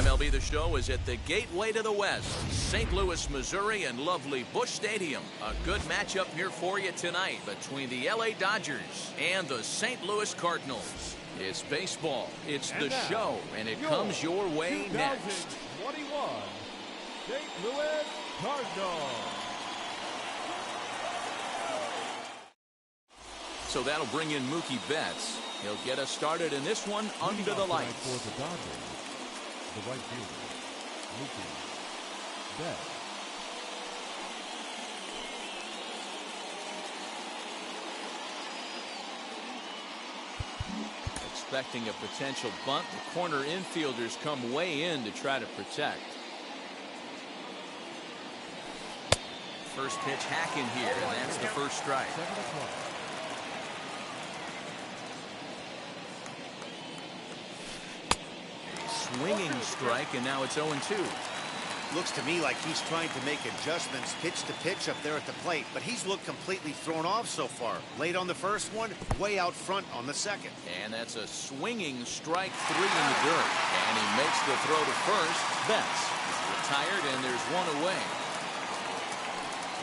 MLB The Show is at the gateway to the West, St. Louis, Missouri, and lovely Busch Stadium. A good matchup here for you tonight between the LA Dodgers and the St. Louis Cardinals. It's baseball, it's the show, and it comes your way next. 2021 St. Louis Cardinals. So that'll bring in Mookie Betts. He'll get us started in this one under the lights. For the Dodgers, the right fielder, Mookie Betts. Expecting a potential bunt, the corner infielders come way in to try to protect. First pitch hack in here, and that's the first strike. A swinging strike, and now it's 0-2. Looks to me like he's trying to make adjustments pitch to pitch up there at the plate, but he's looked completely thrown off so far. Late on the first one, way out front on the second. And that's a swinging strike, 3 in the dirt. And he makes the throw to first. Betts is retired, and there's one away.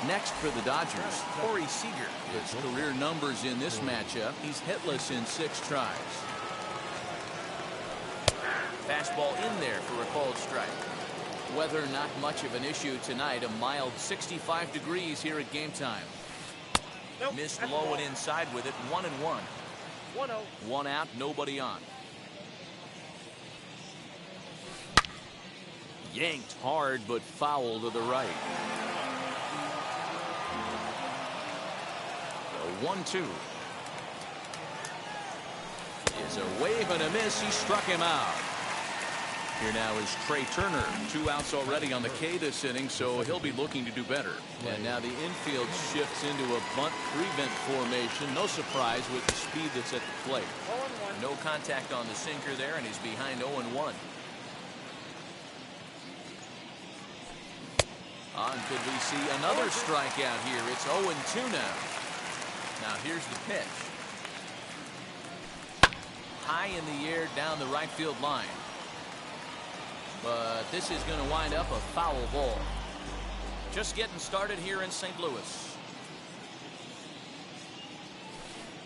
Next for the Dodgers, Corey Seager. His career numbers in this matchup, he's hitless in 6 tries. Fastball in there for a called strike. Weather not much of an issue tonight. A mild 65 degrees here at game time. Nope, missed low and inside with it. 1-1. 1-0. One out, nobody on. Yanked hard, but foul to the right. The 1-2. Is a wave and a miss. He struck him out. Here now is Trey Turner. 2 outs already on the K this inning, so he'll be looking to do better. And now the infield shifts into a bunt prevent formation. No surprise with the speed that's at the plate. 0-1. No contact on the sinker there, and he's behind 0-1. On could we see another strikeout here? It's 0-2 now. Now here's the pitch. High in the air down the right field line. But this is going to wind up a foul ball. Just getting started here in St. Louis.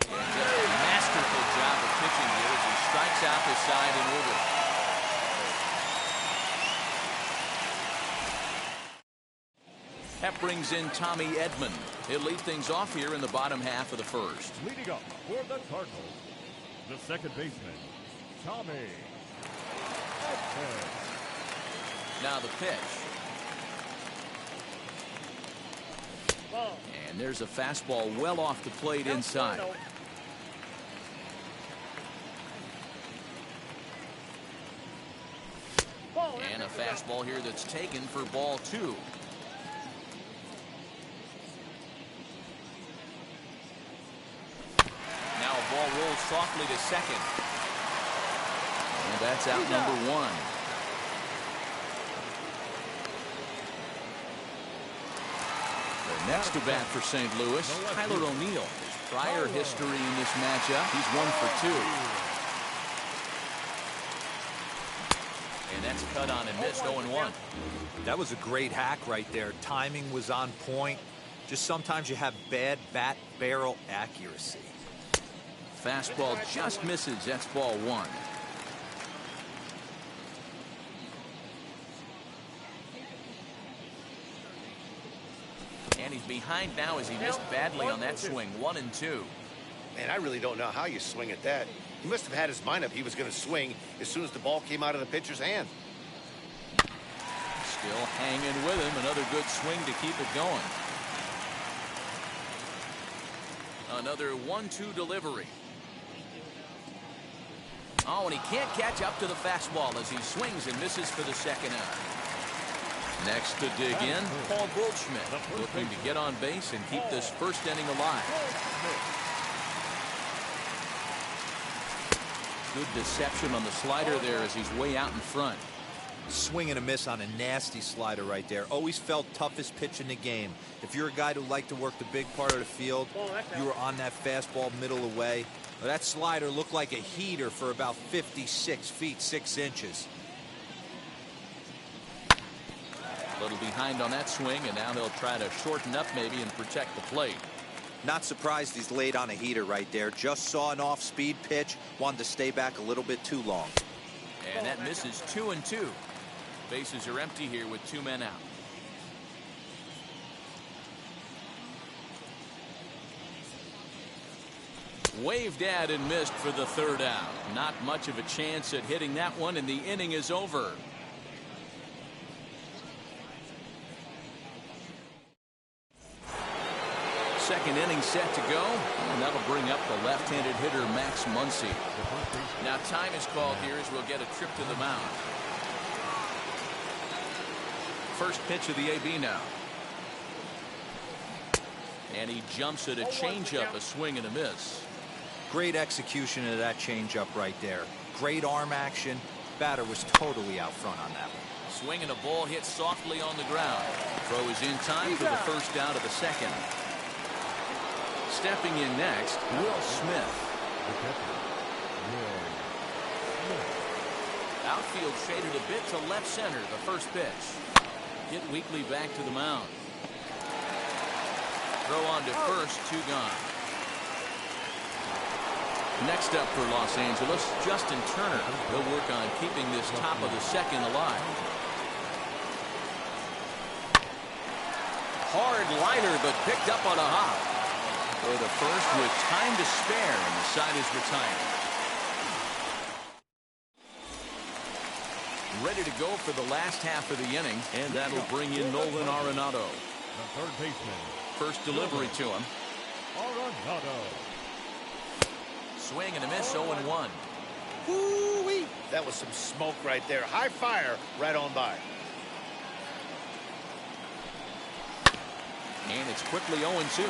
And just a masterful job of pitching here as he strikes out the side in order. That brings in Tommy Edman. He'll lead things off here in the bottom half of the first. Leading up for the Cardinals, the second baseman, Tommy Edman. Now the pitch. Ball. And there's a fastball well off the plate inside. Ball. And a fastball here that's taken for ball 2. Now a ball rolls softly to second. And that's out number 1. The next to bat for St. Louis, Tyler O'Neill. His prior history in this matchup, he's 1 for 2. And that's cut on and missed. 0-1. That was a great hack right there. Timing was on point. Just sometimes you have bad bat barrel accuracy. Fastball just misses. That's ball 1. And he's behind now as he missed badly on that swing. 1-2. Man, I really don't know how you swing at that. He must have had his mind up he was going to swing as soon as the ball came out of the pitcher's hand. Still hanging with him. Another good swing to keep it going. Another 1-2 delivery. Oh, and he can't catch up to the fastball as he swings and misses for the second out. Next to dig in, Paul Goldschmidt, looking to get on base and keep this first inning alive. Good deception on the slider there as he's way out in front. Swing and a miss on a nasty slider right there. Always felt toughest pitch in the game. If you're a guy who liked to work the big part of the field, you were on that fastball middle away. Well, that slider looked like a heater for about 56 feet 6 inches. A little behind on that swing, and now he'll try to shorten up maybe and protect the plate. Not surprised he's laid on a heater right there. Just saw an off-speed pitch. Wanted to stay back a little bit too long. And that misses. 2-2. Bases are empty here with 2 men out. Waved at and missed for the third out. Not much of a chance at hitting that one, and the inning is over. Second inning set to go, and that'll bring up the left-handed hitter Max Muncy. Now time is called here as we'll get a trip to the mound. First pitch of the AB now. And he jumps at a changeup, a swing and a miss. Great execution of that changeup right there. Great arm action. Batter was totally out front on that one. Swing and a ball hit softly on the ground. Throw is in time for the first out of the second. Stepping in next, Will Smith. Outfield shaded a bit to left center. The first pitch. Hit weakly back to the mound. Throw on to first, 2 gone. Next up for Los Angeles, Justin Turner. He'll work on keeping this top of the second alive. Hard liner, but picked up on a hop. For the first with time to spare, and the side is retired. Ready to go for the last half of the inning, and that'll bring in Nolan Arenado. The third baseman. First delivery to him. Arenado. Swing and a miss, 0-1. Woo-wee. That was some smoke right there. High fire right on by. And it's quickly 0-2.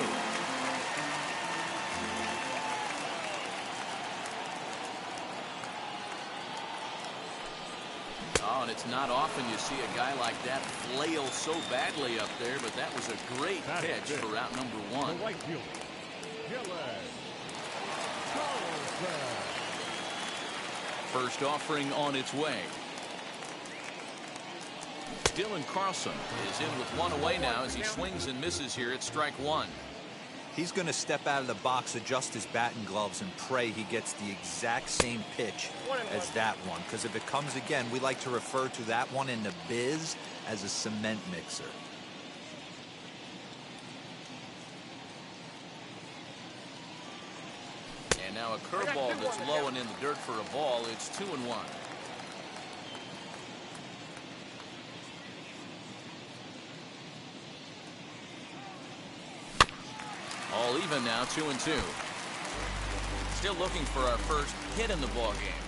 Oh, and it's not often you see a guy like that flail so badly up there, but that was a great pitch for out number one. The right fielder, Gillen Carlson. First offering on its way. Dylan Carlson is in with one away now as he swings and misses here at strike one. He's going to step out of the box, adjust his batting gloves, and pray he gets the exact same pitch as that one. Because if it comes again, we like to refer to that one in the biz as a cement mixer. And now a curveball that's low and in the dirt for a ball. It's 2-1. All even now, 2-2. Still looking for our first hit in the ball game.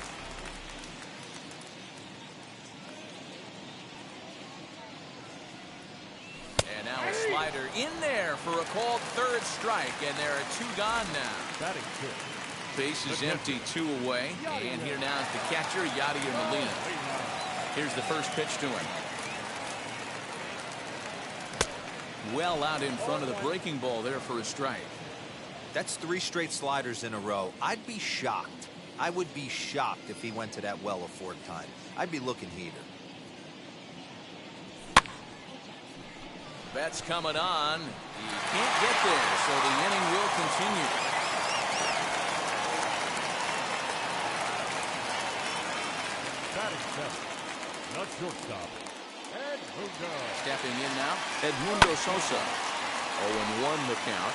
And now a slider in there for a called third strike, and there are two gone now. Batting fifth. Base is empty, two away, and here now is the catcher, Yadier Molina. Here's the first pitch to him. Well out in front of the breaking ball there for a strike. That's 3 straight sliders in a row. I'd be shocked. I would be shocked if he went to that well a fourth time. I'd be looking heater. Bet's coming on. He can't get there, so the inning will continue. Batting seventh. The shortstop, Edmundo. Stepping in now, Edmundo Sosa. 0-1 the count.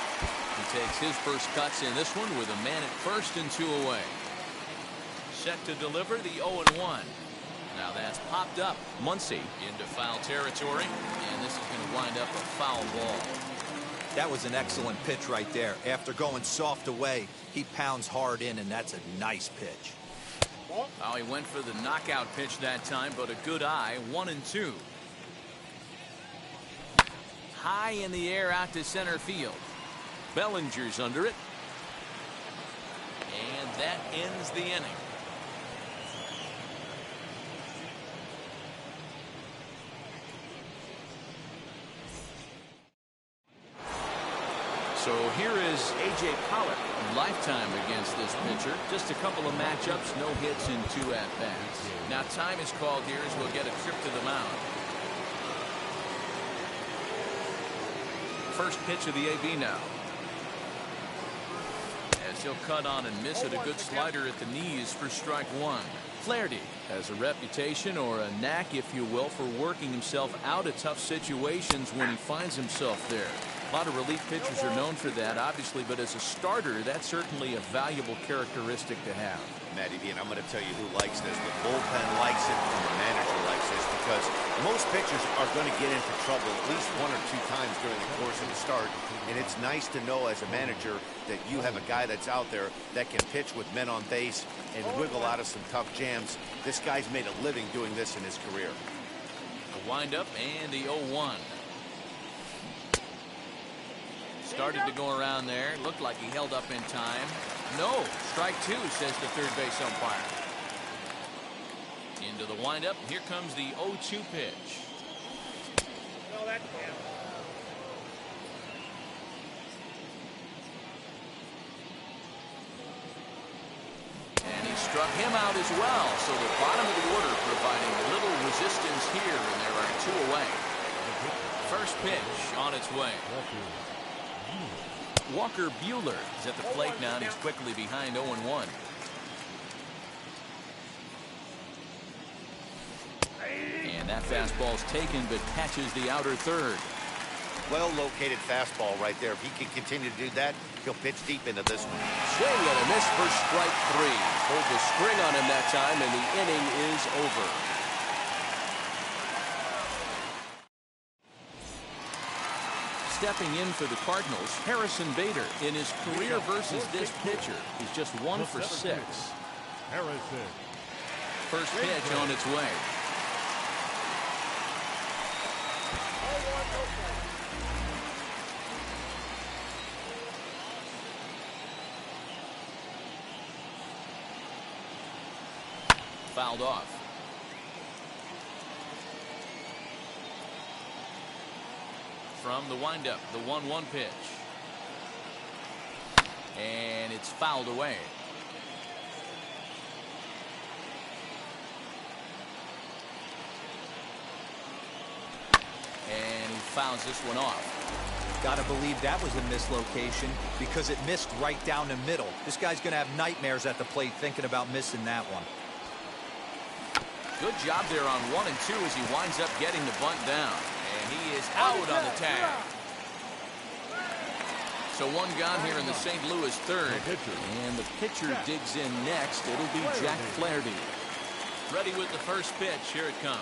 He takes his first cuts in this one with a man at first and 2 away. Set to deliver the 0-1. Now that's popped up. Muncy into foul territory, and this is going to wind up a foul ball. That was an excellent pitch right there. After going soft away, he pounds hard in, and that's a nice pitch. Oh, he went for the knockout pitch that time, but a good eye. 1-2. High in the air out to center field. Bellinger's under it. And that ends the inning. So here is A.J. Pollock, lifetime against this pitcher. Just a couple of matchups, no hits in 2 at-bats. Now time is called here as we'll get a trip to the mound. First pitch of the AB now. As he'll cut on and miss it, a good slider at the knees for strike one. Flaherty has a reputation, or a knack, if you will, for working himself out of tough situations when he finds himself there. A lot of relief pitchers are known for that, obviously, but as a starter, that's certainly a valuable characteristic to have. Matty B, and I'm going to tell you who likes this. The bullpen likes it, and the manager likes this, because most pitchers are going to get into trouble at least 1 or 2 times during the course of the start, and it's nice to know as a manager that you have a guy that's out there that can pitch with men on base and wiggle out of some tough jams. This guy's made a living doing this in his career. The windup and the 0-1. Started to go around there. Looked like he held up in time. No. Strike 2, says the third base umpire. Into the windup. Here comes the 0-2 pitch. No, that's him. And he struck him out as well. So the bottom of the order providing little resistance here, and there are 2 away. First pitch on its way. Walker Buehler is at the plate now, and he's quickly behind 0-1. And that fastball's taken, but catches the outer third. Well-located fastball right there. If he can continue to do that, he'll pitch deep into this one. Swing and a miss for strike 3. Pulled the string on him that time, and the inning is over. Stepping in for the Cardinals, Harrison Bader. In his career versus this pitcher, he's just 1 for 6. Harrison. First pitch on its way. Fouled off. From the windup, the 1-1 pitch. And it's fouled away. And he fouls this one off. Gotta believe that was a mislocation because it missed right down the middle. This guy's gonna have nightmares at the plate thinking about missing that one. Good job there on 1 and 2 as he winds up getting the bunt down. And he is out on the tag. So 1 gone here in the St. Louis third. And the pitcher digs in next. It'll be Jack Flaherty. Ready with the first pitch. Here it comes.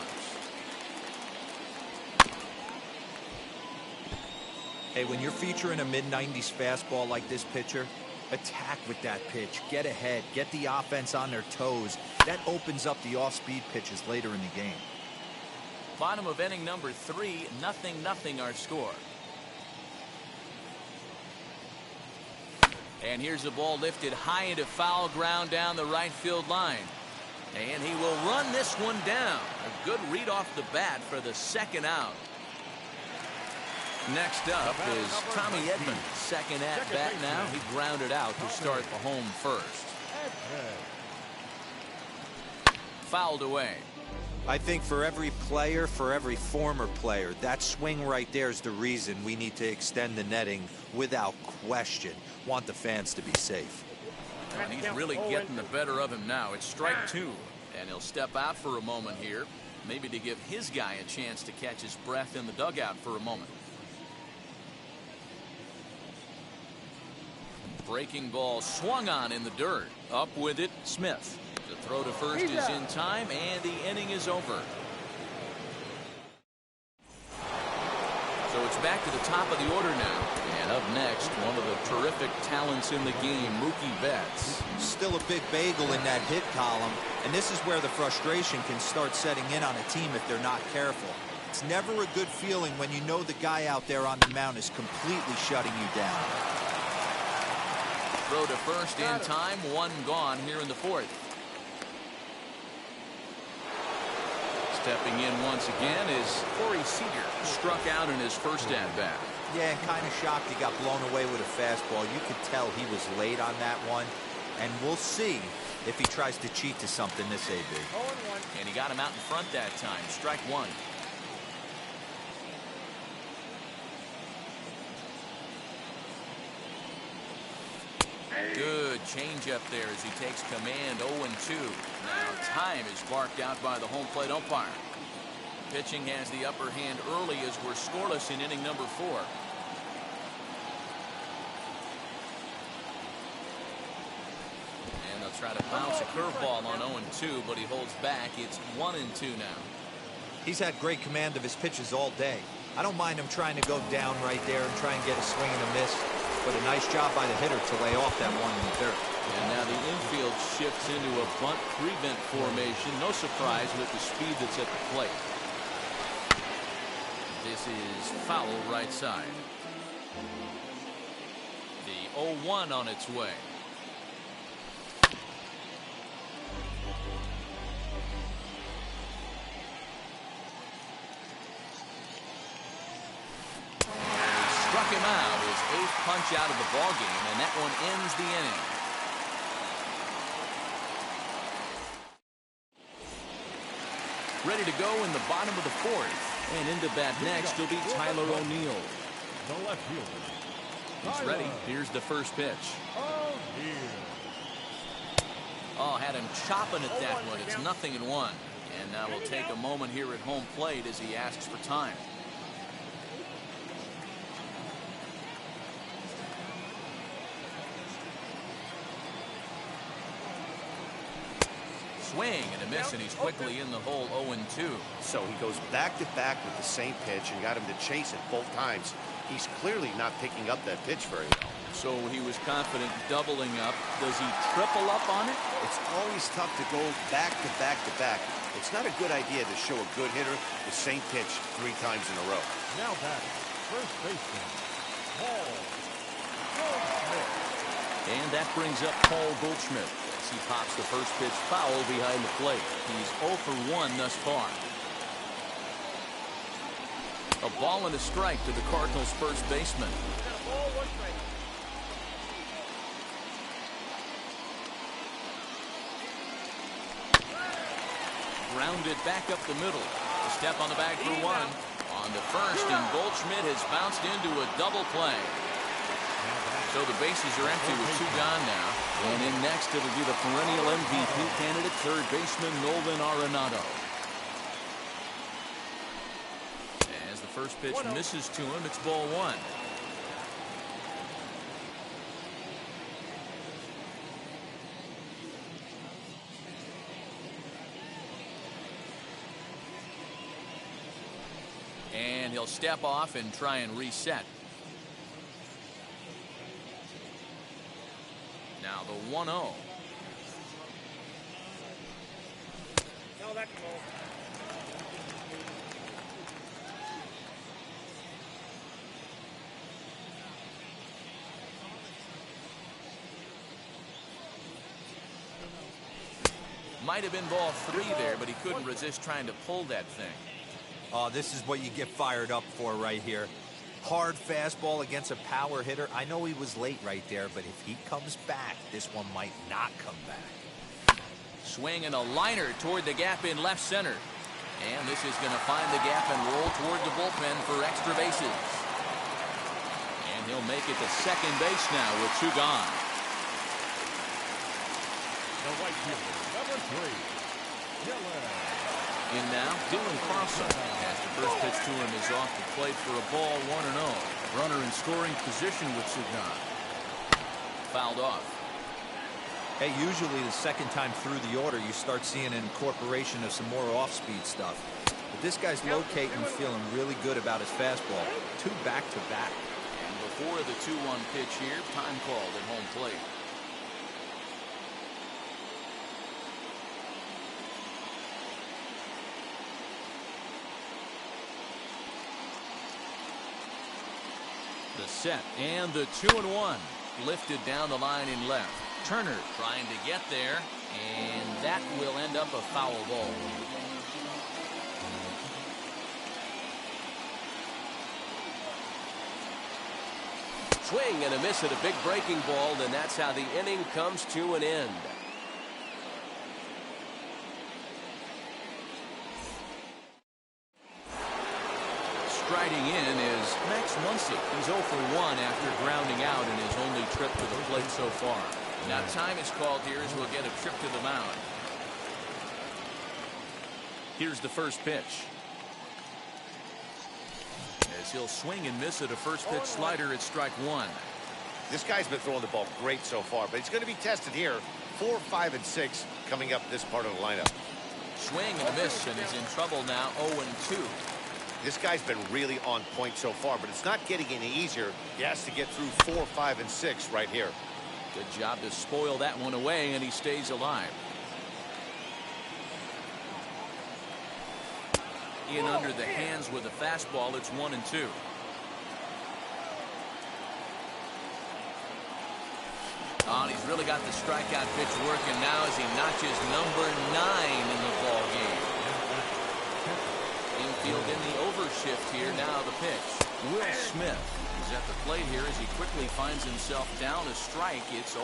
Hey, when you're featuring a mid-90s fastball like this pitcher, attack with that pitch. Get ahead. Get the offense on their toes. That opens up the off-speed pitches later in the game. Bottom of inning number 3, 0-0 our score. And here's the ball lifted high into foul ground down the right field line. And he will run this one down. A good read off the bat for the second out. Next up is Tommy Edman. Second at bat now. He grounded out to start the home first. Fouled away. I think for every player, for every former player, that swing right there is the reason we need to extend the netting without question. Want the fans to be safe. And he's really getting the better of him now. It's strike 2. And he'll step out for a moment here. Maybe to give his guy a chance to catch his breath in the dugout for a moment. Breaking ball swung on in the dirt. Up with it, Smith. The throw to first is in time, and the inning is over. So it's back to the top of the order now. And up next, one of the terrific talents in the game, Mookie Betts. Still a big bagel in that hit column, and this is where the frustration can start setting in on a team if they're not careful. It's never a good feeling when you know the guy out there on the mound is completely shutting you down. Throw to first in time, 1 gone here in the 4th. Stepping in once again is Corey Seager. Struck out in his first at-bat. Yeah, and kind of shocked he got blown away with a fastball. You could tell he was late on that one. And we'll see if he tries to cheat to something this AB. And he got him out in front that time. Strike 1. Good change up there as he takes command. 0-2. Now time is barked out by the home plate umpire. Pitching has the upper hand early as we're scoreless in inning number 4. And they'll try to bounce a curveball on 0-2, but he holds back. It's 1-2 now. He's had great command of his pitches all day. I don't mind him trying to go down right there and try and get a swing and a miss. But a nice job by the hitter to lay off that one in the third. And now the infield shifts into a bunt prevent formation. No surprise with the speed that's at the plate. This is foul right side. The 0-1 on its way. Struck him out, his 8th punch out of the ball game, and that one ends the inning. Ready to go in the bottom of the 4th, and into bat next will be Tyler O'Neill. The left fielder, He's ready. Here's the first pitch. Oh, had him chopping at that one. It's 0-1. And now we'll take a moment here at home plate as he asks for time. Swing and a miss, and he's quickly in the hole 0-2. So he goes back to back with the same pitch and got him to chase it both times. He's clearly not picking up that pitch very well. So he was confident doubling up. Does he triple up on it? It's always tough to go back to back to back. It's not a good idea to show a good hitter the same pitch 3 times in a row. Now batting, first baseman, Paul Goldschmidt. And that brings up Paul Goldschmidt as he pops the first pitch foul behind the plate. He's 0 for 1 thus far. A ball and a strike to the Cardinals' first baseman. Grounded back up the middle. A step on the bag for 1. On the first, and Goldschmidt has bounced into a double play. So the bases are empty with 2 gone now. And in next, it'll be the perennial MVP candidate, third baseman Nolan Arenado. As the first pitch misses to him, it's ball 1. And he'll step off and try and reset. Now the 1-0. No, that's low. Might have been ball 3 there, but he couldn't resist trying to pull that thing. Oh, this is what you get fired up for right here. Hard fastball against a power hitter. I know he was late right there, but if he comes back, this one might not come back. Swing and a liner toward the gap in left center. And this is going to find the gap and roll toward the bullpen for extra bases. And he'll make it to second base now with 2 gone. The right fielder, number 3, Dylan. In now, Dylan Carlson. As the first pitch to him is off the plate for a ball 1-0. Runner in scoring position with 2 gone. Fouled off. Hey, usually the second time through the order, you start seeing an incorporation of some more off-speed stuff. But this guy's locating and feeling really good about his fastball. 2 back-to-back. And before the 2-1 pitch here, time called at home plate. The set and the 2-1 lifted down the line in left. Turner trying to get there, and that will end up a foul ball. Swing and a miss at a big breaking ball, and that's how the inning comes to an end. Striding in is Max Muncy. He's 0 for 1 after grounding out in his only trip to the plate so far. Now time is called here as we'll get a trip to the mound. Here's the first pitch. As he'll swing and miss at a first pitch slider at strike 1. This guy's been throwing the ball great so far, but he's going to be tested here. 4, 5, and 6 coming up this part of the lineup. Swing and a miss, and he's in trouble now, 0-2. This guy's been really on point so far, but it's not getting any easier. He has to get through 4, 5, and 6 right here. Good job to spoil that one away, and he stays alive. In under the hands with a fastball, it's 1-2. Oh, and he's really got the strikeout pitch working now as he notches number 9 in the ball game. Infield in the overshift here. Now the pitch. Will Smith is at the plate here as he quickly finds himself down a strike. It's 0-1.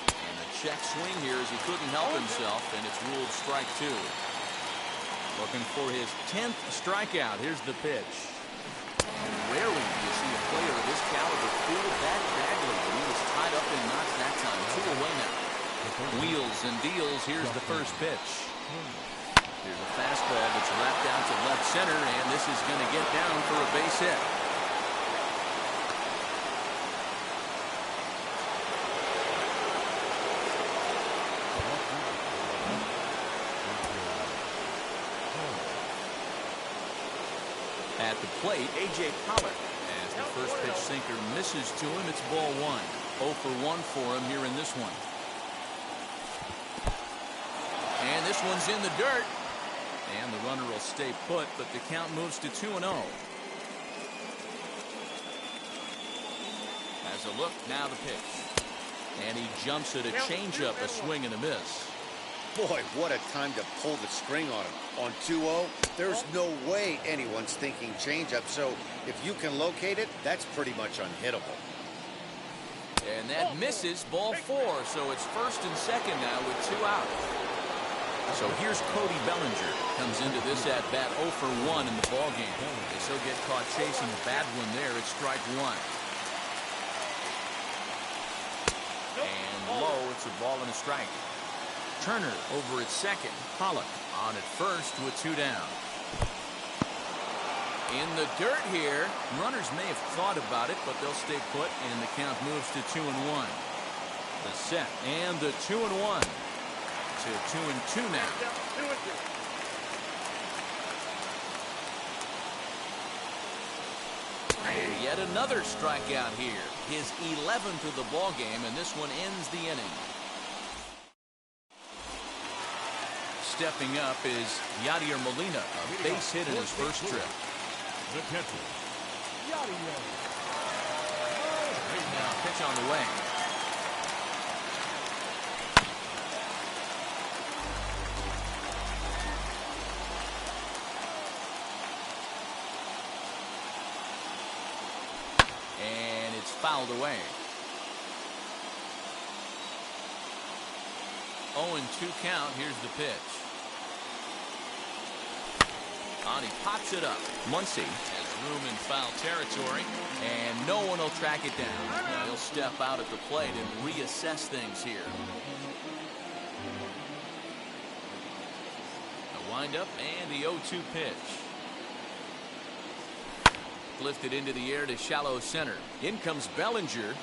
And a check swing here as he couldn't help himself, and it's ruled strike 2. Looking for his 10th strikeout. Here's the pitch. And there we player of his caliber fielded that badly, but he was tied up in knots that time. 2 away now. Wheels and deals. Here's the first pitch. Here's a fastball that's wrapped out to left center, and this is going to get down for a base hit. At the plate, A.J. Pollock. As the first pitch sinker misses to him, it's ball 1. 0 for 1 for him here in this one. And this one's in the dirt. And the runner will stay put, but the count moves to 2-0. As a look, now the pitch. And he jumps at a changeup, a swing and a miss. Boy, what a time to pull the string on him. On 2-0, there's no way anyone's thinking changeup. So if you can locate it, that's pretty much unhittable. And that misses, ball 4. So it's first and second now with 2 out. So here's Cody Bellinger. Comes into this at bat 0 for 1 in the ballgame. As he'll get caught chasing a bad one there. It's strike 1. And low, it's a ball and a strike. Turner over at second. Pollock on at first with 2 down. In the dirt here. Runners may have thought about it, but they'll stay put, and the count moves to 2-1. The set and the 2-1 to 2-2 now. And yet another strikeout here. His 11th of the ball game, and this one ends the inning. Stepping up is Yadier Molina, a base hit in his first trip. The catcher, Yadier. Now pitch on the way. And it's fouled away. 0-2 count. Here's the pitch. On, he pops it up. Muncy has room in foul territory, and no one will track it down. Now he'll step out at the plate and reassess things here. A windup and the 0-2 pitch. Lifted into the air to shallow center. In comes Bellinger.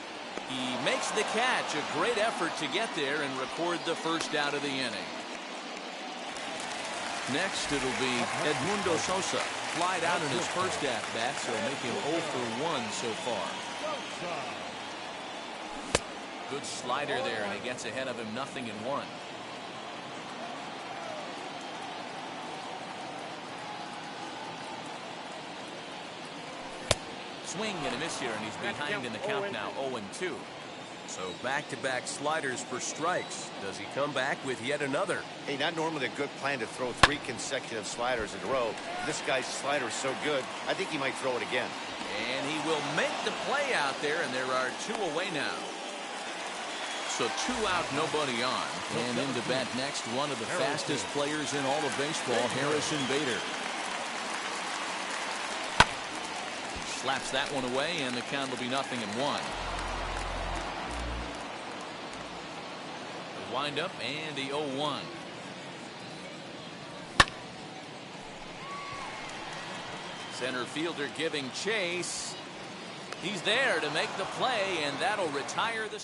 He makes the catch. A great effort to get there and record the first out of the inning. Next, it'll be Edmundo Sosa. Flied out in his first at-bat, so make him 0 for 1 so far. Good slider there, and he gets ahead of him 0-1. Swing and a miss here, and he's behind in the count now, 0-2. So back-to-back sliders for strikes. Does he come back with yet another? Hey, not normally a good plan to throw 3 consecutive sliders in a row. This guy's slider is so good, I think he might throw it again. And he will make the play out there, and there are 2 away now. So 2 out, nobody on. And in to bat next, one of the fastest players in all of baseball, Harrison Bader. Slaps that one away, and the count will be 0-1. The windup and the 0-1. Center fielder giving chase. He's there to make the play, and that'll retire the...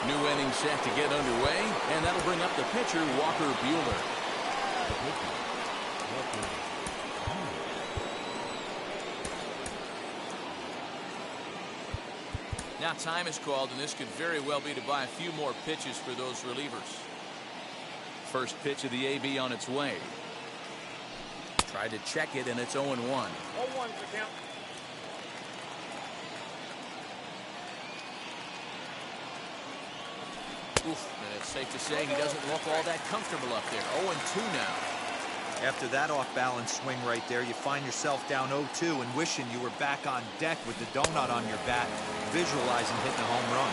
New inning set to get underway, and that'll bring up the pitcher, Walker Buehler. Now time is called, and this could very well be to buy a few more pitches for those relievers. First pitch of the AB on its way. Tried to check it, and it's 0-1. 0-1 for count. Oof, and it's safe to say he doesn't look all that comfortable up there. 0-2 now. After that off-balance swing right there, you find yourself down 0-2 and wishing you were back on deck with the donut on your bat, visualizing hitting a home run.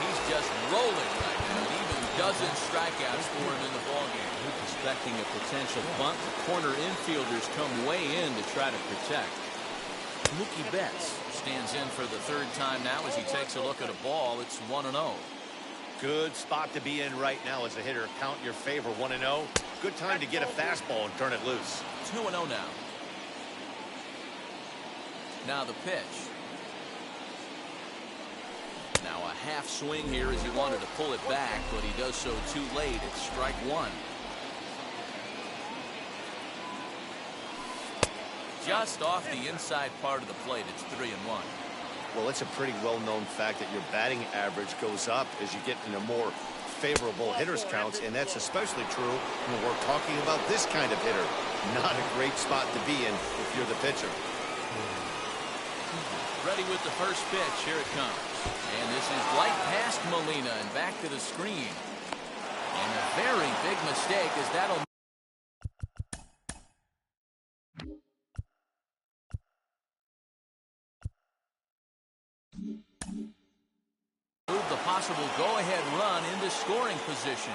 He's just rolling right now. Even dozen strikeouts for him in the ballgame. Expecting a potential bunt. Corner infielders come way in to try to protect. Mookie Betts stands in for the third time now as he takes a look at a ball. It's 1-0. Good spot to be in right now as a hitter. Count your favor, 1-0. Good time to get a fastball and turn it loose. 2-0 now. Now the pitch. Now a half swing here as he wanted to pull it back, but he does so too late. It's strike one. Just off the inside part of the plate. It's 3-1. Well, it's a pretty well-known fact that your batting average goes up as you get into more favorable hitters counts, and that's especially true when we're talking about this kind of hitter. Not a great spot to be in if you're the pitcher. Ready with the first pitch. Here it comes. And this is light past Molina and back to the screen. And a very big mistake as that'll move the possible go-ahead run into scoring position.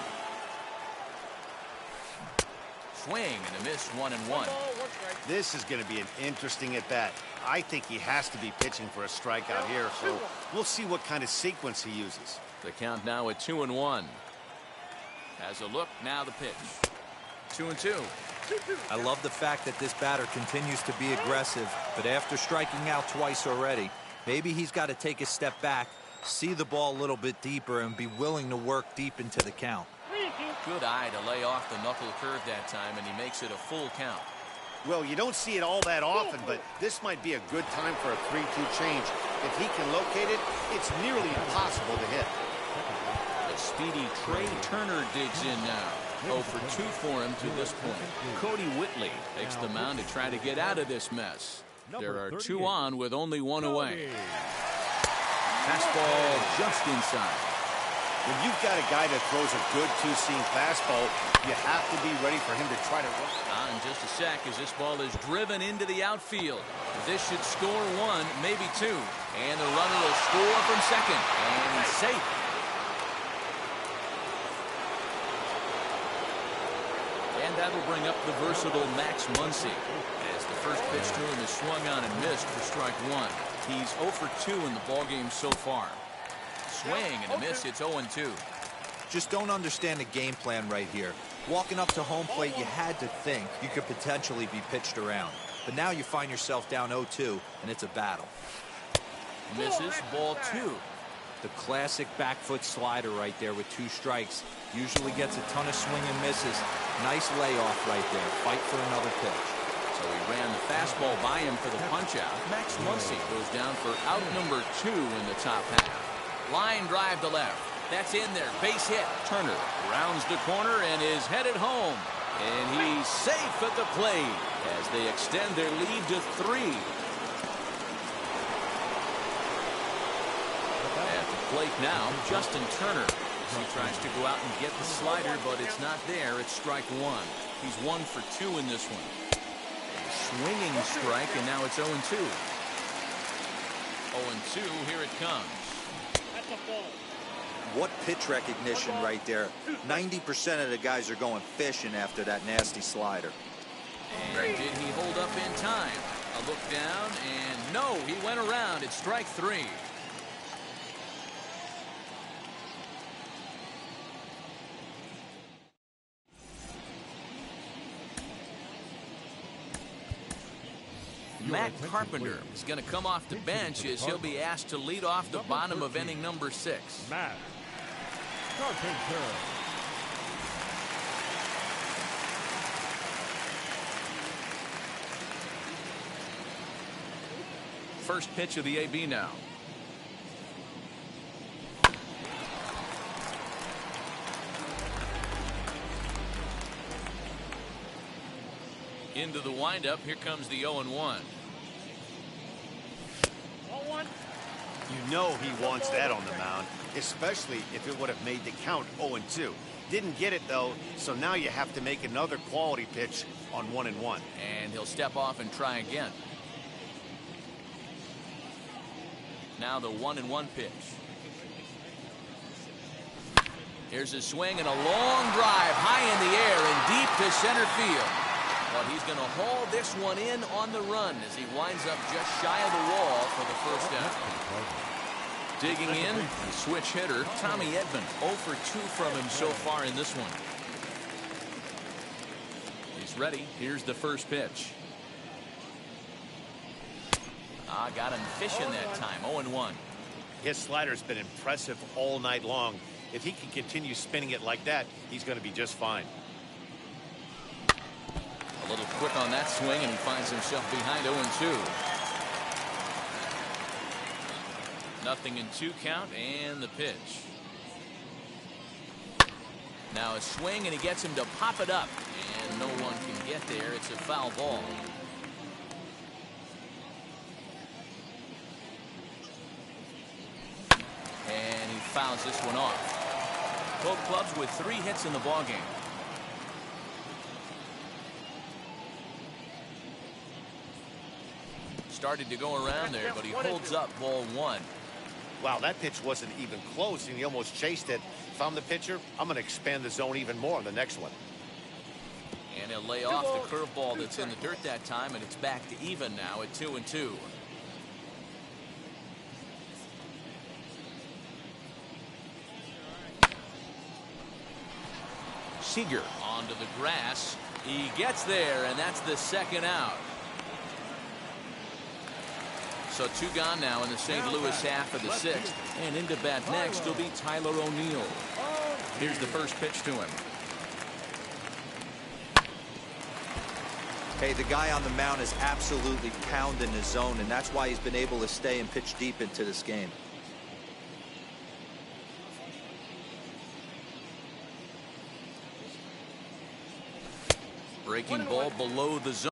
Swing and a miss, 1-1. This is going to be an interesting at-bat. I think he has to be pitching for a strikeout here, so we'll see what kind of sequence he uses. The count now at 2-1. Has a look, now the pitch. 2-2. I love the fact that this batter continues to be aggressive, but after striking out twice already, maybe he's got to take a step back, see the ball a little bit deeper, and be willing to work deep into the count. Good eye to lay off the knuckle curve that time, and he makes it a full count. Well, you don't see it all that often, but this might be a good time for a 3-2 change. If he can locate it, it's nearly impossible to hit. The speedy Trey Turner digs in now. 0 for 2 for him to this point. Cody Whitley takes the mound to try to get out of this mess. There are 2 on with only 1 away. Fastball just inside. When you've got a guy that throws a good two-seam fastball, you have to be ready for him to try to run. In just a sec as this ball is driven into the outfield. This should score 1, maybe 2. And the runner will score from second. And he's safe. And that'll bring up the versatile Max Muncy. As the first pitch to him is swung on and missed for strike 1. He's 0 for 2 in the ballgame so far. Swing and a miss. It's 0-2. Just don't understand the game plan right here. Walking up to home plate, you had to think you could potentially be pitched around. But now you find yourself down 0-2, and it's a battle. Misses, ball 2. The classic back foot slider right there with 2 strikes. Usually gets a ton of swing and misses. Nice layoff right there. Fight for another pitch. So he ran the fastball by him for the punch-out. Max Muncy goes down for out number 2 in the top half. Line drive to left. That's in there. Base hit. Turner rounds the corner and is headed home. And he's safe at the plate as they extend their lead to 3. At the plate now, Justin Turner. He tries to go out and get the slider, but it's not there. It's strike 1. He's 1 for 2 in this one. A swinging strike, and now it's 0-2. 0-2, here it comes. What pitch recognition right there. 90% of the guys are going fishing after that nasty slider. And did he hold up in time? A look down, and no, he went around. It's strike 3. Matt Carpenter is going to come off the bench as he'll be asked to lead off the bottom of inning number 6. Matt Carpenter. First pitch of the AB now. Into the windup. Here comes the 0-1. You know he wants that on the mound, especially if it would have made the count 0-2. Didn't get it, though, so now you have to make another quality pitch on 1-1. And he'll step off and try again. Now the 1-1 pitch. Here's a swing and a long drive high in the air and deep to center field. But he's going to haul this one in on the run as he winds up just shy of the wall for the first down. Digging in, the switch hitter, Tommy Edman. 0 for 2 from him so far in this one. He's ready. Here's the first pitch. Got him fishing that time. 0-1. His slider's been impressive all night long. If he can continue spinning it like that, he's going to be just fine. A little quick on that swing, and he finds himself behind 0-2. Nothing in 2 count, and the pitch. Now a swing, and he gets him to pop it up, and no one can get there. It's a foul ball. And he fouls this one off. Both clubs with 3 hits in the ballgame. Started to go around there, but he holds up ball 1. Wow, that pitch wasn't even close, and he almost chased it. If I'm the pitcher, I'm going to expand the zone even more on the next one. And he'll lay off the curveball that's in the dirt that time, and it's back to even now at 2-2. Seager onto the grass. He gets there, and that's the second out. So 2 gone now in the St. Louis half of the 6th. And into bat next will be Tyler O'Neill. Here's the first pitch to him. Hey, the guy on the mound is absolutely pounding his zone, and that's why he's been able to stay and pitch deep into this game. Breaking ball below the zone.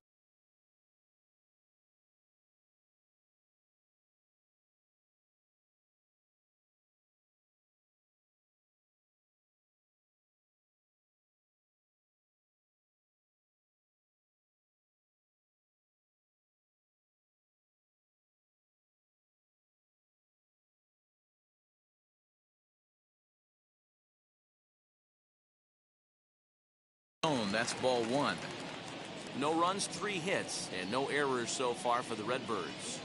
That's ball 1. No runs, 3 hits, and no errors so far for the Redbirds.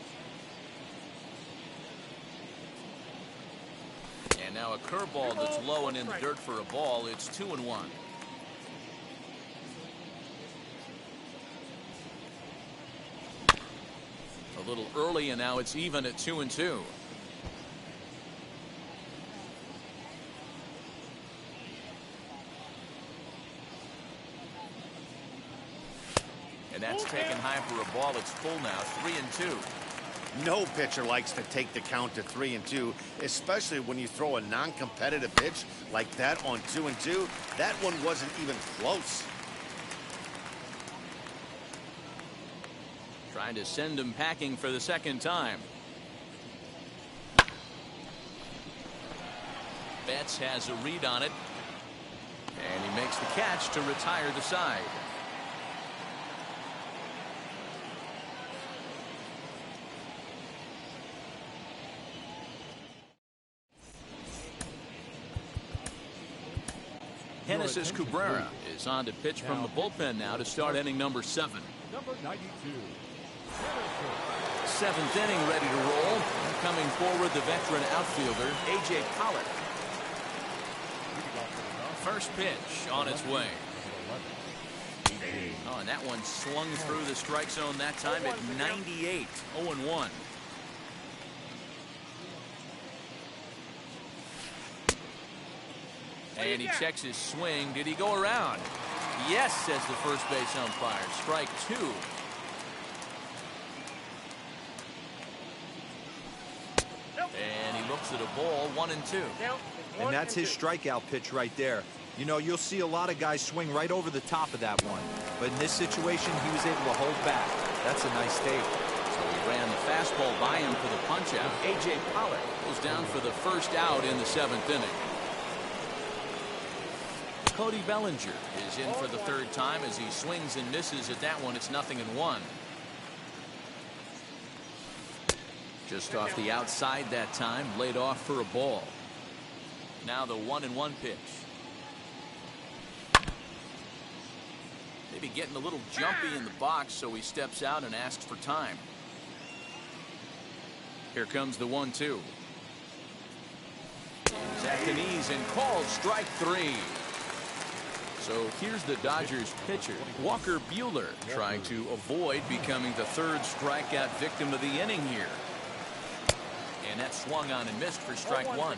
And now a curveball that's low and in the dirt for a ball. It's 2-1. A little early, and now it's even at 2-2. And that's taken high for a ball. It's full now, 3-2. No pitcher likes to take the count to 3-2, especially when you throw a non-competitive pitch like that on 2-2. That one wasn't even close. Trying to send him packing for the second time. Betts has a read on it. And he makes the catch to retire the side. Genesis Cabrera is on to pitch from the bullpen now to start inning number 7. Number 92. 7th inning ready to roll. And coming forward, the veteran outfielder, A.J. Pollock. First pitch on its way. Oh, and that one slung through the strike zone that time at 98. 0-1. And he checks his swing. Did he go around? Yes, says the first base umpire. Strike 2. And he looks at a ball, 1-2. And that's his strikeout pitch right there. You know, you'll see a lot of guys swing right over the top of that one. But in this situation, he was able to hold back. That's a nice take. So he ran the fastball by him for the punch out. A.J. Pollock goes down for the first out in the 7th inning. Cody Bellinger is in for the 3rd time as he swings and misses at that one. It's 0-1. Just off the outside that time, laid off for a ball. Now the 1-1 pitch. Maybe getting a little jumpy in the box, so he steps out and asks for time. Here comes the 1-2. He's at the knees and called strike 3. So here's the Dodgers pitcher, Walker Buehler, trying to avoid becoming the third strikeout victim of the inning here. And that swung on and missed for strike 1.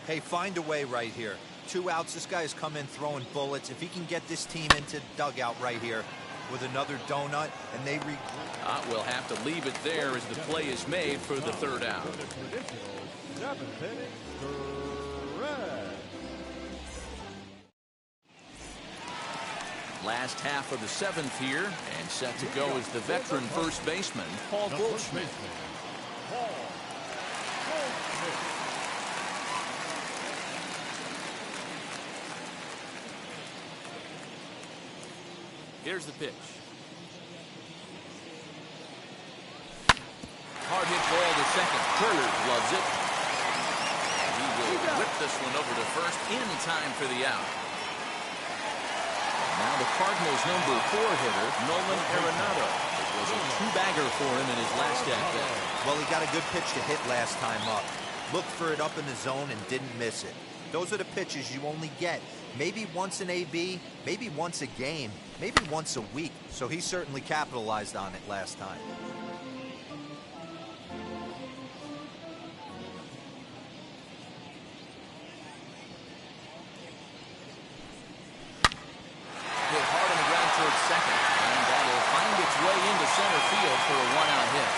Hey, find a way right here. 2 outs. This guy has come in throwing bullets. If he can get this team into the dugout right here with another donut and they regroup. We'll have to leave it there as the play is made for the 3rd out. For the traditional 7th inning, Perez. Last half of the 7th here, and set to go is the veteran first baseman, Paul Goldschmidt. Paul Goldschmidt. Here's the pitch. Hard hit ball to second. Turner loves it. He will whip this one over to first in time for the out. Now the Cardinals' number 4 hitter, Nolan Arenado. It was a 2-bagger for him in his last at-bat. Well, he got a good pitch to hit last time up. Looked for it up in the zone and didn't miss it. Those are the pitches you only get maybe once an AB, maybe once a game, maybe once a week. So he certainly capitalized on it last time. Hit hard on the ground towards second, and that will find its way into center field for a 1-out hit.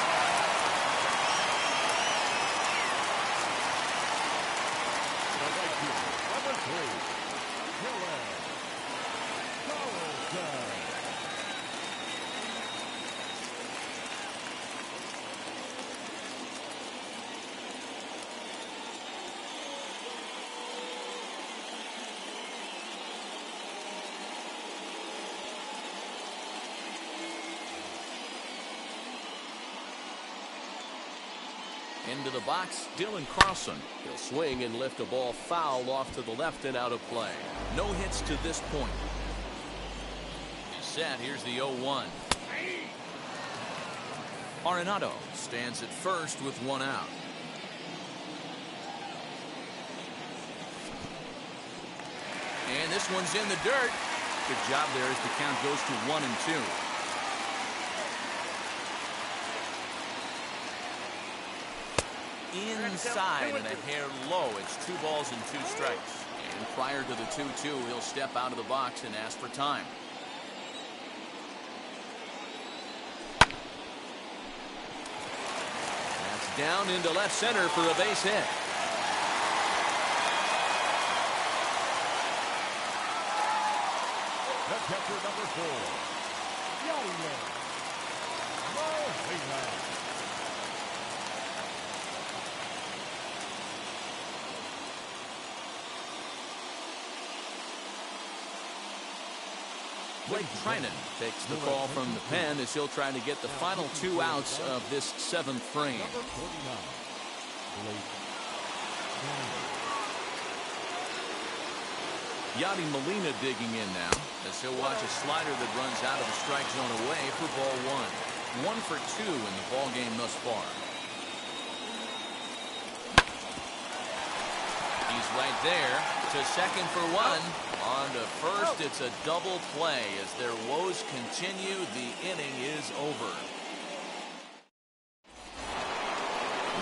The right fielder, number 3, Perez. Carlson. Into the box, Dylan Carlson. He'll swing and lift a ball foul off to the left and out of play. No hits to this point. He's set. Here's the 0-1. Arenado stands at first with 1 out. And this one's in the dirt. Good job there as the count goes to 1-2. Inside and a hair low. It's 2 balls and 2 strikes. And prior to the 2-2, he'll step out of the box and ask for time. That's down into left center for a base hit. The catcher, number 4, Yadier Molina. Blake Trinan takes the call from the pen as he'll try to get the final 2 outs of this 7th frame. Number 49, Blake Trinan. Yadi Molina digging in now as he'll watch a slider that runs out of the strike zone away for ball 1. 1 for 2 in the ball game thus far. He's right there to second for 1. On to first, it's a double play. As their woes continue, the inning is over.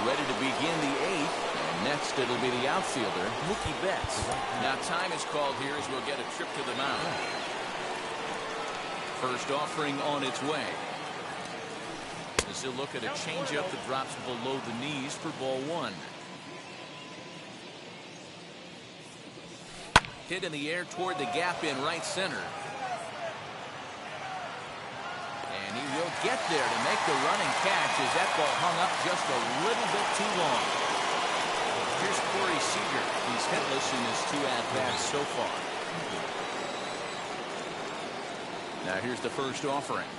Ready to begin the 8th. And next, it'll be the outfielder, Mookie Betts. Now, time is called here as we'll get a trip to the mound. First offering on its way. As he'll look at a changeup that drops below the knees for ball 1. Hit in the air toward the gap in right center. And he will get there to make the running catch as that ball hung up just a little bit too long. Here's Corey Seager. He's hitless in his 2 at-bats so far. Now here's the first offering.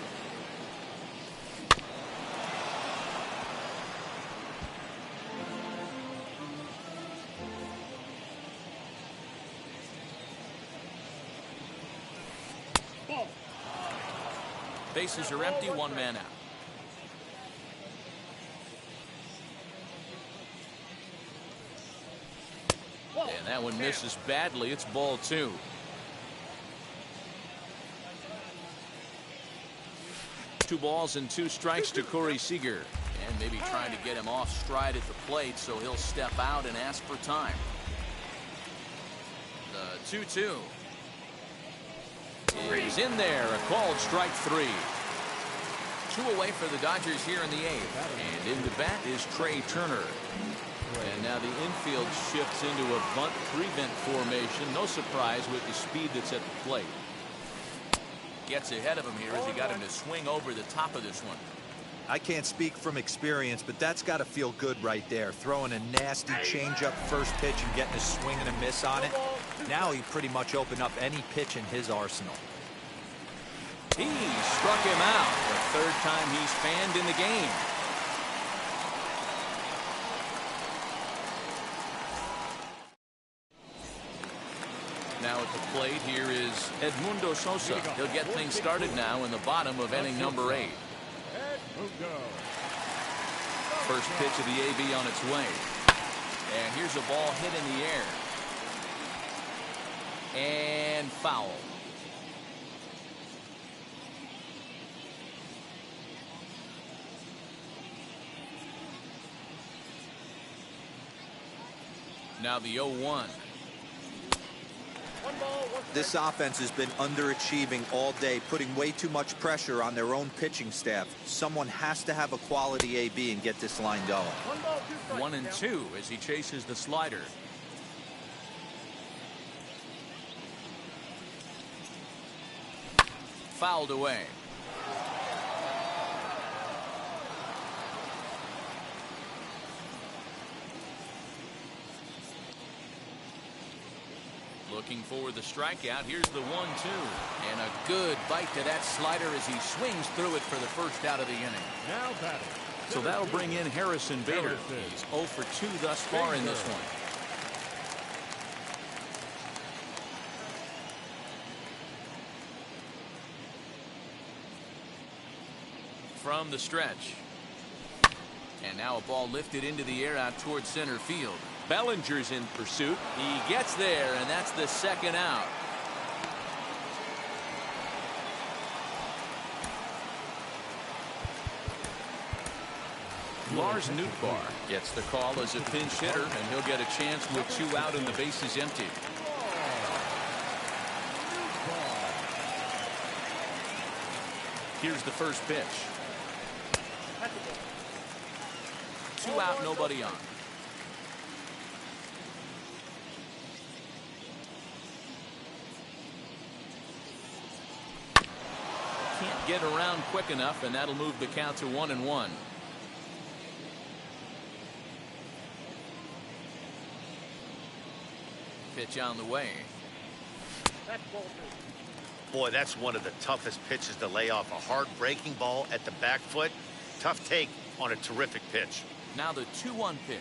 Bases are empty, one man out. And that one misses badly. It's ball 2. Two balls and 2 strikes to Corey Seager. And maybe trying to get him off stride at the plate, so he'll step out and ask for time. The 2-2. He's in there. A called strike 3. 2 away for the Dodgers here in the 8th. And in the bat is Trey Turner. And now the infield shifts into a bunt prevent formation. No surprise with the speed that's at the plate. Gets ahead of him here as he got him to swing over the top of this one. I can't speak from experience, but that's got to feel good right there. Throwing a nasty changeup first pitch and getting a swing and a miss on it. Now he pretty much opened up any pitch in his arsenal. He struck him out. The 3rd time he's fanned in the game. Now at the plate here is Edmundo Sosa. He'll get things started now in the bottom of inning number 8. First pitch of the AB on its way. And here's a ball hit in the air. And foul. Now the 0-1. This offense has been underachieving all day, putting way too much pressure on their own pitching staff. Someone has to have a quality AB and get this line going. 1-2 as he chases the slider. Fouled away. Looking for the strikeout. Here's the 1-2. And a good bite to that slider as he swings through it for the first out of the inning. Now batting. So that'll bring in Harrison Bader. He's 0 for 2 thus far in this one. From the stretch. And now a ball lifted into the air out towards center field. Bellinger's in pursuit. He gets there, and that's the 2nd out. Lars Nootbaar gets the call as a pinch hitter, and he'll get a chance with 2 out and the bases empty. Here's the first pitch. 2 out, nobody on. Can't get around quick enough, and that'll move the count to 1-1. Pitch on the way. Boy, that's one of the toughest pitches to lay off. A hard breaking ball at the back foot. Tough take on a terrific pitch. Now the 2-1 pitch.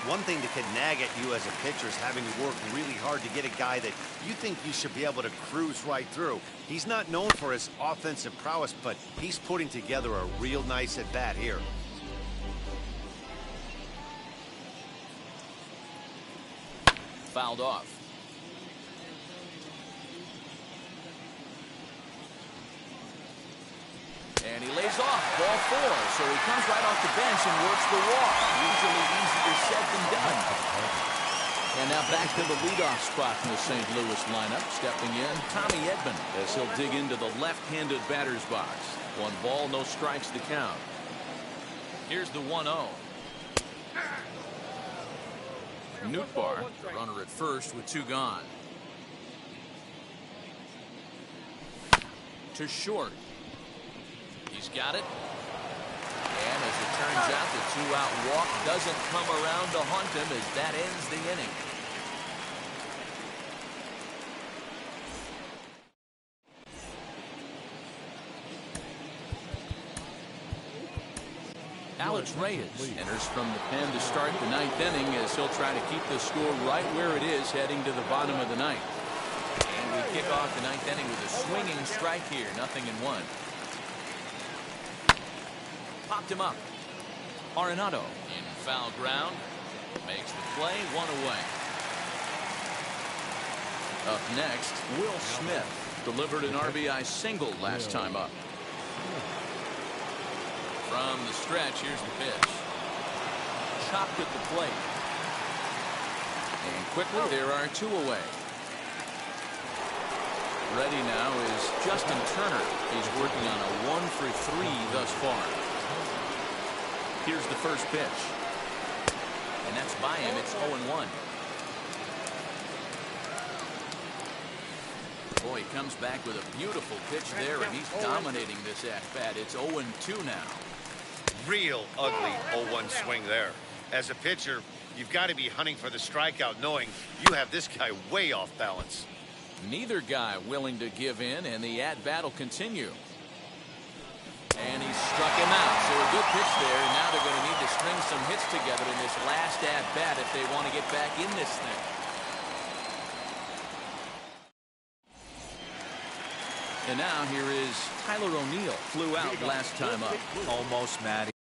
One thing that can nag at you as a pitcher is having to work really hard to get a guy that you think you should be able to cruise right through. He's not known for his offensive prowess, but he's putting together a real nice at-bat here. Fouled off. And he lays off, ball 4. So he comes right off the bench and works the walk. Usually easier said than done. And now back to the leadoff spot in the St. Louis lineup. Stepping in, Tommy Edman, as he'll dig into the left-handed batter's box. 1 ball, no strikes to count. Here's the 1-0. Nootbaar, the runner at first with 2 gone. To short. He's got it. And as it turns out, the 2-out walk doesn't come around to haunt him as that ends the inning. Alex Reyes enters from the pen to start the 9th inning as he'll try to keep the score right where it is heading to the bottom of the 9th. And we kick off the ninth inning with a swinging strike here. 0-1. Popped him up. Arenado in foul ground. Makes the play, 1 away. Up next, Will Smith delivered an RBI single last time up. From the stretch, here's the pitch. Chopped at the plate. And quickly, there are 2 away. Ready now is Justin Turner. He's working on a 1-for-3 thus far. Here's the first pitch. And that's by him. It's 0-1. Boy, he comes back with a beautiful pitch there, and he's dominating this at-bat. It's 0-2 now. Real ugly 0-1 swing there. As a pitcher, you've got to be hunting for the strikeout, knowing you have this guy way off balance. Neither guy willing to give in, and the at-bat will continue. And he struck him out. So a good pitch there. And now they're going to need to string some hits together in this last at-bat if they want to get back in this thing. And now here is Tyler O'Neill. Flew out last time up. Almost, Matty.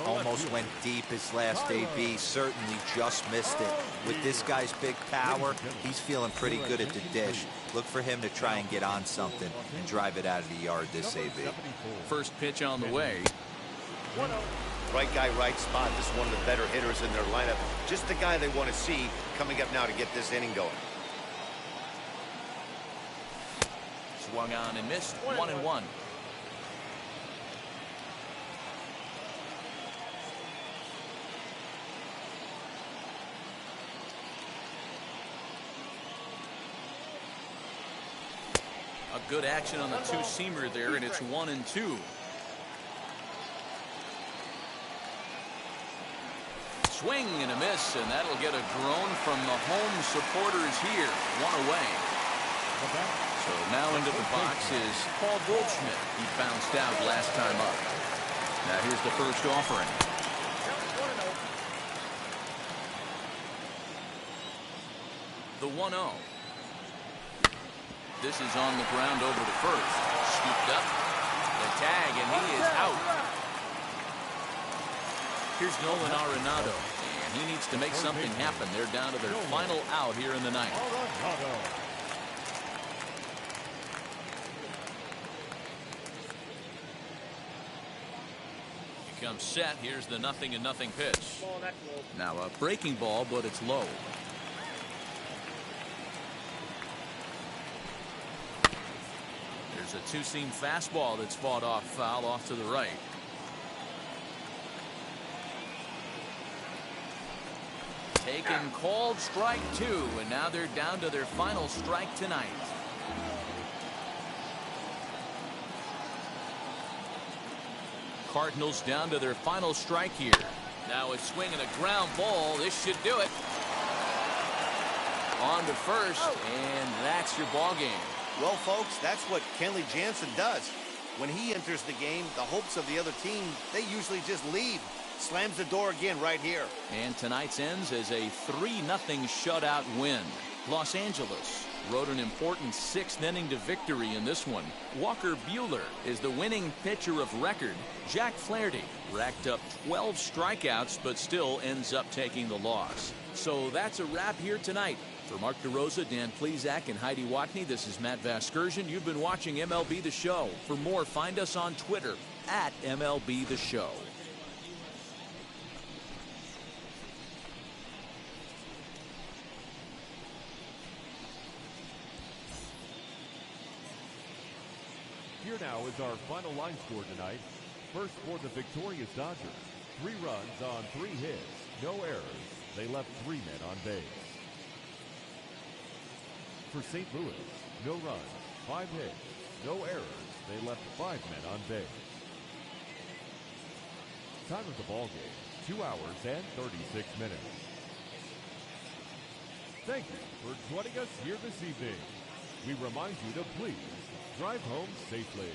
Almost went deep his last AB. Certainly just missed it. With this guy's big power, he's feeling pretty good at the dish. Look for him to try and get on something and drive it out of the yard this AB. First pitch on the way. Right guy, right spot. This is one of the better hitters in their lineup. Just the guy they want to see coming up now to get this inning going. Swung on and missed. 1-1. A good action on the two-seamer there, and it's 1-2. Swing and a miss, and that'll get a groan from the home supporters here. 1 away. So now into the box is Paul Goldschmidt. He bounced out last time up. Now here's the first offering. The 1-0. This is on the ground over to first. Scooped up. The tag, and he is out. Here's Nolan Arenado, and he needs to make something happen. They're down to their final out here in the ninth. He comes set. Here's the 0-0 pitch. Now a breaking ball, but it's low. There's a two-seam fastball that's fought off foul off to the right. Taken, called strike 2, and now they're down to their final strike tonight. Cardinals down to their final strike here. Now a swing and a ground ball. This should do it. On to first, and that's your ball game. Well, folks, that's what Kenley Jansen does. When he enters the game, the hopes of the other team, they usually just leave. Slams the door again right here. And tonight's ends as a 3-0 shutout win. Los Angeles rode an important 6th inning to victory in this one. Walker Buehler is the winning pitcher of record. Jack Flaherty racked up 12 strikeouts but still ends up taking the loss. So that's a wrap here tonight. For Mark DeRosa, Dan Plesac, and Heidi Watney, this is Matt Vasgersian. You've been watching MLB The Show. For more, find us on Twitter at MLB The Show. Here now is our final line score tonight. First for the victorious Dodgers. 3 runs on 3 hits. No errors. They left 3 men on base. For St. Louis, no runs, 5 hits, no errors. They left 5 men on base. Time of the ball game, 2 hours and 36 minutes. Thank you for joining us here this evening. We remind you to please drive home safely.